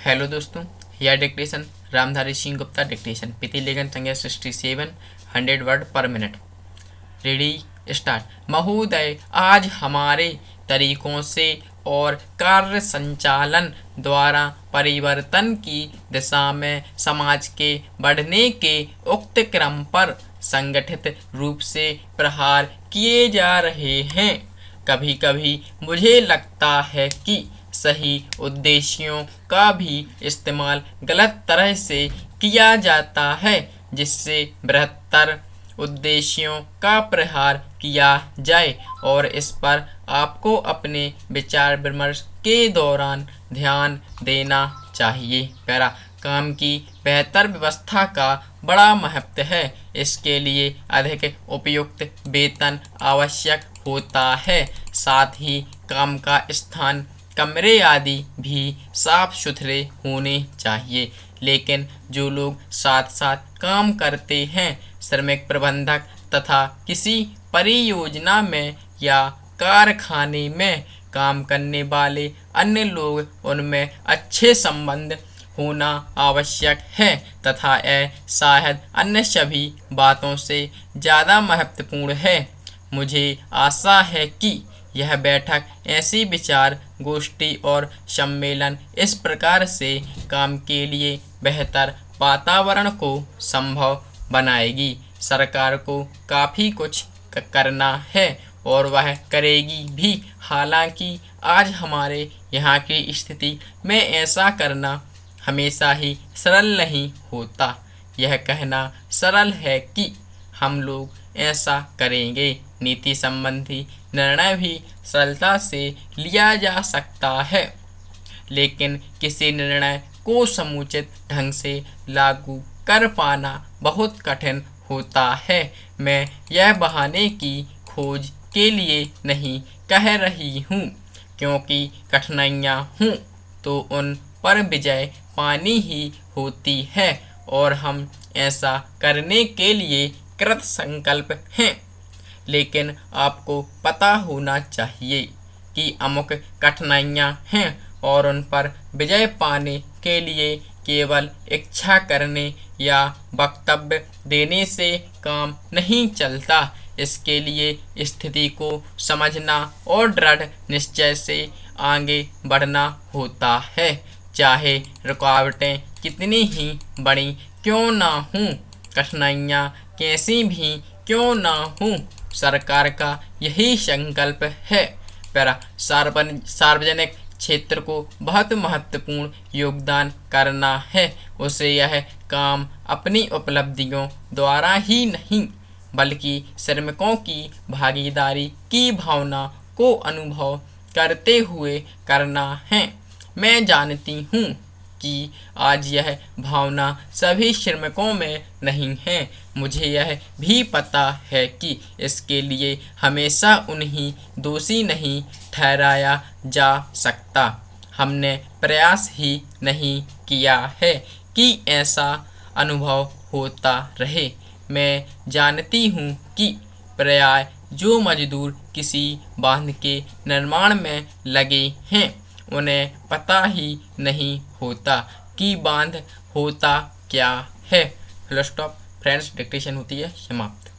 Hello दोस्तों, यह dictation Ramdhari Singh Gupta dictation पीती लेखन संख्या 67 100 वर्ड पर मिनट। Ready start. महोदय, आज हमारे तरीकों से और कार्य संचालन द्वारा परिवर्तन की दिशा में समाज के बढ़ने के उक्त क्रम पर संगठित रूप से प्रहार किए जा रहे हैं। कभी कभी मुझे लगता है कि सही उद्देश्यों का भी इस्तेमाल गलत तरह से किया जाता है, जिससे बृहत्तर उद्देश्यों का प्रहार किया जाए, और इस पर आपको अपने विचार विमर्श के दौरान ध्यान देना चाहिए। पैरा काम की बेहतर व्यवस्था का बड़ा महत्व है। इसके लिए अधिक उपयुक्त वेतन आवश्यक होता है। साथ ही काम का स्थान, कमरे आदि भी साफ सुथरे होने चाहिए। लेकिन जो लोग साथ साथ काम करते हैं, श्रमिक प्रबंधक तथा किसी परियोजना में या कारखाने में काम करने वाले अन्य लोग, उनमें अच्छे संबंध होना आवश्यक है तथा यह शायद अन्य सभी बातों से ज़्यादा महत्वपूर्ण है। मुझे आशा है कि यह बैठक ऐसी विचार गोष्ठी और सम्मेलन इस प्रकार से काम के लिए बेहतर वातावरण को संभव बनाएगी। सरकार को काफ़ी कुछ करना है और वह करेगी भी। हालांकि आज हमारे यहाँ की स्थिति में ऐसा करना हमेशा ही सरल नहीं होता। यह कहना सरल है कि हम लोग ऐसा करेंगे। नीति संबंधी निर्णय भी सरलता से लिया जा सकता है, लेकिन किसी निर्णय को समुचित ढंग से लागू कर पाना बहुत कठिन होता है। मैं यह बहाने की खोज के लिए नहीं कह रही हूँ, क्योंकि कठिनाइयाँ हों तो उन पर विजय पानी ही होती है, और हम ऐसा करने के लिए कृत संकल्प हैं। लेकिन आपको पता होना चाहिए कि अमुक कठिनाइयाँ हैं और उन पर विजय पाने के लिए केवल इच्छा करने या वक्तव्य देने से काम नहीं चलता। इसके लिए स्थिति को समझना और दृढ़ निश्चय से आगे बढ़ना होता है, चाहे रुकावटें कितनी ही बड़ी क्यों ना हों, कठिनाइयाँ कैसी भी क्यों ना हों। सरकार का यही संकल्प है। पैरा सार्वजनिक क्षेत्र को बहुत महत्वपूर्ण योगदान करना है। उसे यह काम अपनी उपलब्धियों द्वारा ही नहीं, बल्कि श्रमिकों की भागीदारी की भावना को अनुभव करते हुए करना है। मैं जानती हूँ कि आज यह भावना सभी श्रमिकों में नहीं है। मुझे यह भी पता है कि इसके लिए हमेशा उन्हें दोषी नहीं ठहराया जा सकता। हमने प्रयास ही नहीं किया है कि ऐसा अनुभव होता रहे। मैं जानती हूँ कि प्राय जो मजदूर किसी बांध के निर्माण में लगे हैं, उन्हें पता ही नहीं होता कि बांध होता क्या है। Full stop. फ्रेंड्स, डिक्टेशन होती है समाप्त।